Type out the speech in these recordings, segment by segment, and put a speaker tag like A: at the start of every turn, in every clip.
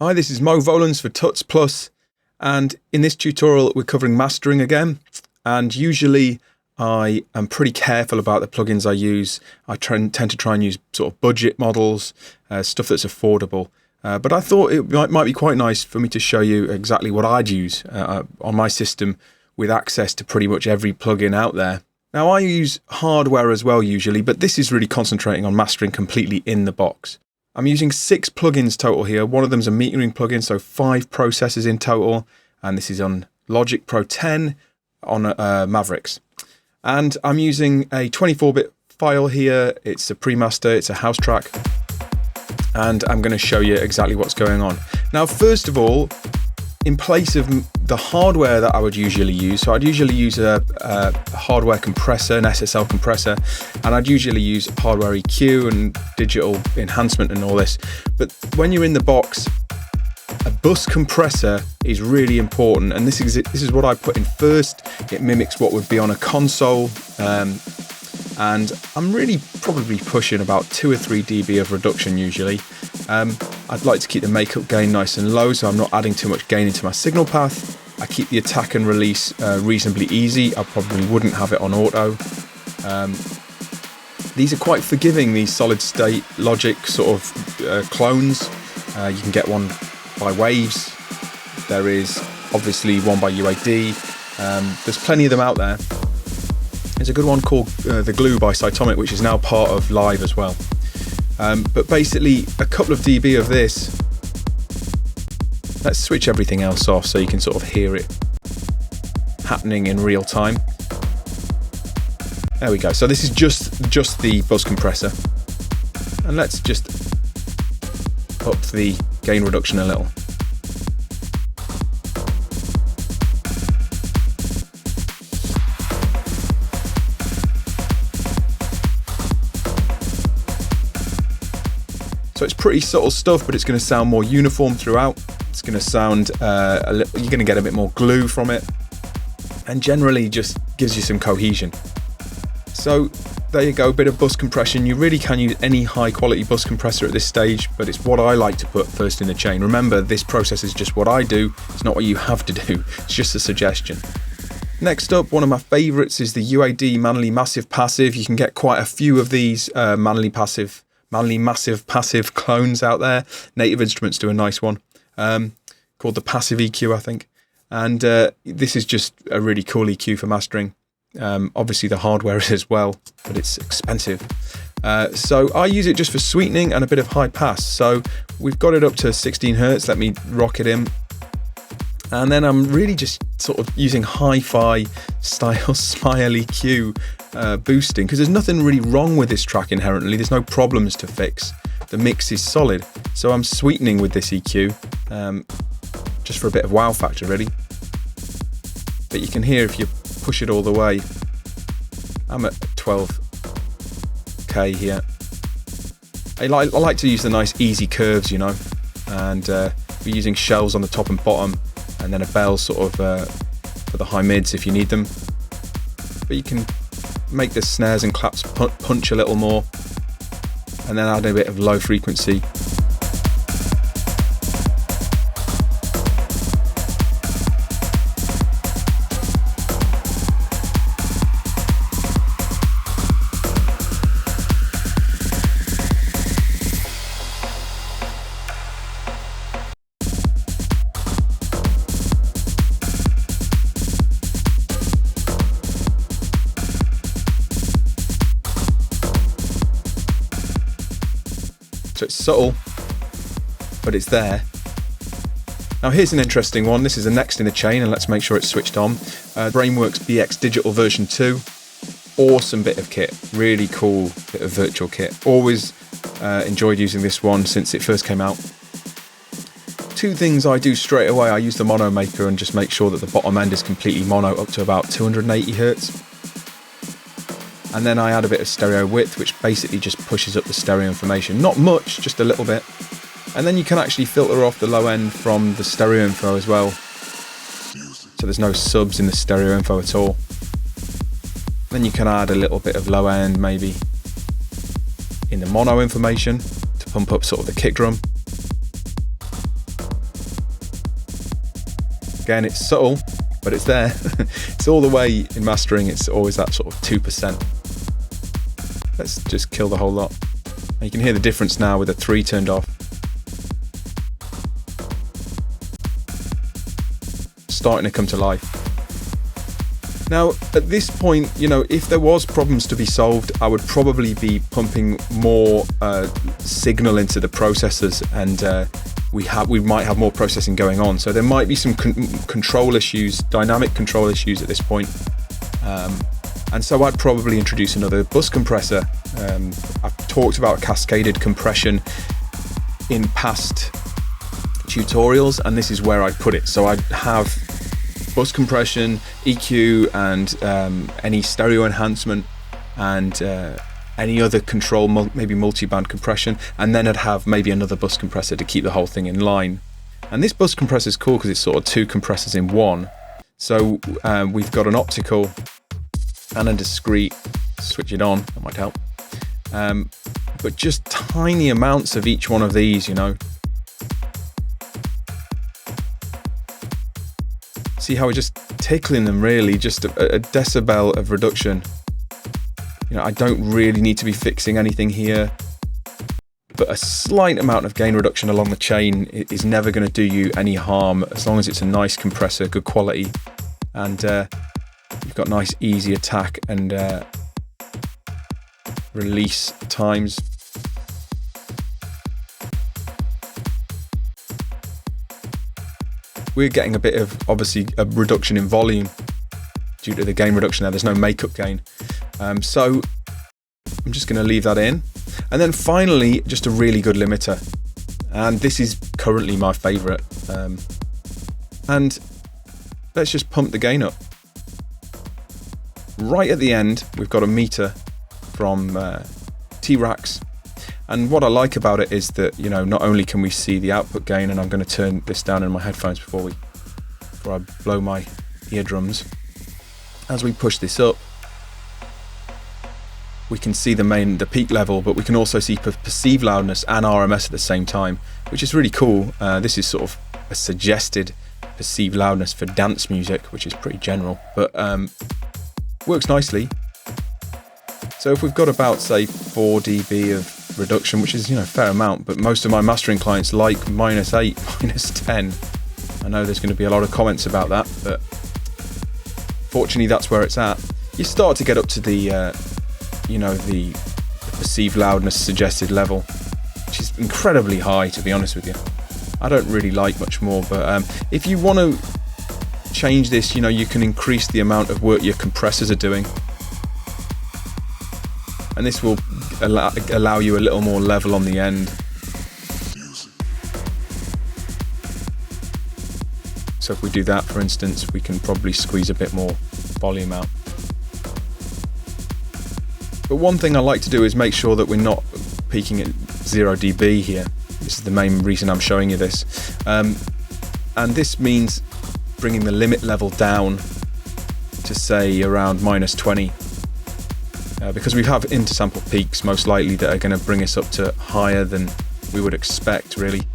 A: Hi, this is Mo Volans for Tuts Plus, and in this tutorial we're covering mastering again. And usually I am pretty careful about the plugins I use. I tend to try and use sort of budget models, stuff that's affordable. But I thought it might be quite nice for me to show you exactly what I'd use on my system with access to pretty much every plugin out there. Now I use hardware as well usually, but this is really concentrating on mastering completely in the box. I'm using 6 plugins total here. One of them is a metering plugin, so 5 processors in total. And this is on Logic Pro 10 on Mavericks. And I'm using a 24-bit file here. It's a pre-master, it's a house track. And I'm going to show you exactly what's going on. Now, first of all, in place of the hardware that I would usually use, so I'd usually use a hardware compressor, an SSL compressor, and I'd usually use hardware EQ and digital enhancement and all this. But when you're in the box, a bus compressor is really important, and this is what I put in first. It mimics what would be on a console, and I'm really probably pushing about 2 or 3 dB of reduction usually. I'd like to keep the makeup gain nice and low, so I'm not adding too much gain into my signal path. I keep the attack and release reasonably easy. I probably wouldn't have it on auto. These are quite forgiving, these solid state Logic sort of clones. You can get one by Waves. There is obviously one by UAD. There's plenty of them out there. There's a good one called The Glue by Cytomic, which is now part of Live as well. But basically a couple of dB of this. Let's switch everything else off so you can sort of hear it happening in real time. There we go. So this is just the bus compressor. And let's just up the gain reduction a little. So it's pretty subtle stuff, but it's going to sound more uniform throughout. It's going to sound you're going to get a bit more glue from it, and generally just gives you some cohesion. So there you go, a bit of bus compression. You really can use any high quality bus compressor at this stage, but it's what I like to put first in the chain. Remember, this process is just what I do. It's not what you have to do. It's just a suggestion. Next up, one of my favorites is the UAD Manly Massive Passive. You can get quite a few of these Manly Massive Passive clones out there. Native Instruments do a nice one called the Passive EQ, I think. And this is just a really cool EQ for mastering. Obviously the hardware is as well, but it's expensive. So I use it just for sweetening and a bit of high pass. So we've got it up to 16 Hertz. Let me rock it in. And then I'm really just sort of using hi-fi style Smile EQ boosting, because there's nothing really wrong with this track inherently. There's no problems to fix. The mix is solid. So I'm sweetening with this EQ just for a bit of wow factor really. But you can hear if you push it all the way. I'm at 12k here. I like to use the nice easy curves, you know, and we're using shells on the top and bottom, and then a bell sort of for the high mids if you need them. But you can make the snares and claps punch a little more, and then add a bit of low frequency. So it's subtle, but it's there. Now here's an interesting one. This is the next in the chain, and let's make sure it's switched on. Brainworks BX Digital version 2. Awesome bit of kit. Really cool bit of virtual kit. Always enjoyed using this one since it first came out. 2 things I do straight away. I use the mono maker and just make sure that the bottom end is completely mono up to about 280 Hertz. And then I add a bit of stereo width, which basically just pushes up the stereo information. Not much, just a little bit. And then you can actually filter off the low end from the stereo info as well. So there's no subs in the stereo info at all. Then you can add a little bit of low end maybe in the mono information to pump up sort of the kick drum. Again, it's subtle, but it's there. It's all the way in mastering, it's always that sort of 2%. Let's just kill the whole lot. And you can hear the difference now with the 3 turned off. Starting to come to life. Now, at this point, you know, if there was problems to be solved, I would probably be pumping more signal into the processors, and we might have more processing going on. So there might be some control issues, dynamic control issues at this point. And so I'd probably introduce another bus compressor. I've talked about cascaded compression in past tutorials, and this is where I'd put it. So I'd have bus compression, EQ, and any stereo enhancement, and any other control, maybe multi-band compression, and then I'd have maybe another bus compressor to keep the whole thing in line. And this bus compressor is cool because it's sort of 2 compressors in one. So we've got an optical and a discrete. Switch it on, that might help. But just tiny amounts of each one of these, you know. See how we're just tickling them, really, just a decibel of reduction. You know, I don't really need to be fixing anything here, but a slight amount of gain reduction along the chain is never going to do you any harm, as long as it's a nice compressor, good quality, and you've got nice easy attack and release times. We're getting a bit of, obviously, a reduction in volume due to the gain reduction there. There's no makeup gain. So I'm just going to leave that in. And then finally, just a really good limiter. And this is currently my favourite. And let's just pump the gain up. Right at the end, we've got a meter from T-Rax. And what I like about it is that, you know, not only can we see the output gain, and I'm going to turn this down in my headphones before I blow my eardrums. As we push this up, we can see the peak level, but we can also see perceived loudness and RMS at the same time, which is really cool. This is sort of a suggested perceived loudness for dance music, which is pretty general, but works nicely. So if we've got about, say, 4 dB of reduction, which is, you know, a fair amount, but most of my mastering clients like -8, -10. I know there's going to be a lot of comments about that, but fortunately that's where it's at. You start to get up to the you know, the perceived loudness suggested level, which is incredibly high, to be honest with you. I don't really like much more, but if you want to change this, you know, you can increase the amount of work your compressors are doing, and this will allow you a little more level on the end. So if we do that, for instance, we can probably squeeze a bit more volume out. But one thing I like to do is make sure that we're not peaking at 0 dB here. This is the main reason I'm showing you this. And this means bringing the limit level down to, say, around -20. Because we have intersample peaks, most likely, that are going to bring us up to higher than we would expect, really.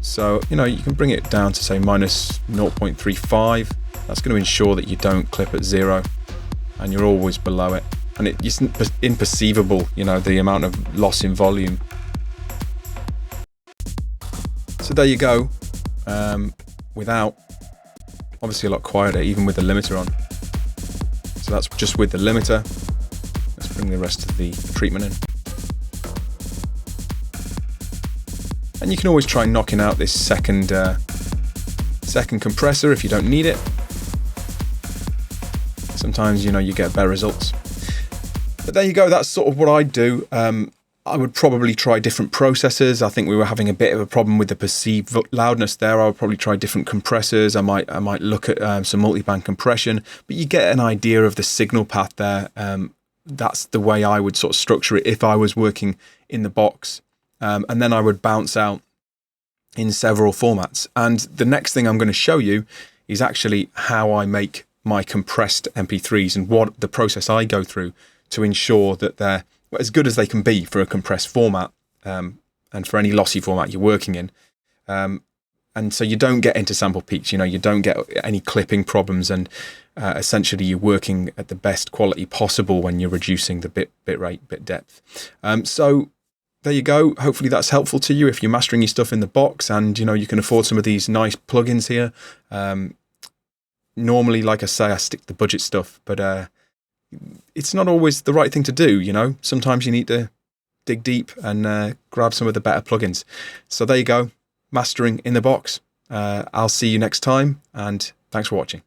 A: So, you know, you can bring it down to, say, -0.35. That's going to ensure that you don't clip at 0 and you're always below it. And it's imperceivable, you know, the amount of loss in volume. So there you go. Without, obviously a lot quieter, even with the limiter on. So that's just with the limiter. Let's bring the rest of the treatment in. And you can always try knocking out this second compressor if you don't need it. Sometimes, you know, you get better results. But there you go, that's sort of what I'd do. I would probably try different processors. I think we were having a bit of a problem with the perceived loudness there. I would probably try different compressors. I might look at some multi-band compression, but you get an idea of the signal path there. That's the way I would sort of structure it if I was working in the box. And then I would bounce out in several formats. And the next thing I'm going to show you is actually how I make my compressed MP3s and what the process I go through to ensure that they're as good as they can be for a compressed format, and for any lossy format you're working in. and so you don't get into sample peaks. You know, you don't get any clipping problems, and essentially you're working at the best quality possible when you're reducing the bit rate, bit depth. So there you go. Hopefully that's helpful to you if you're mastering your stuff in the box, and you know you can afford some of these nice plugins here. Normally, like I say, I stick to the budget stuff, but it's not always the right thing to do. You know, sometimes you need to dig deep and grab some of the better plugins. So there you go, mastering in the box. I'll see you next time, and thanks for watching.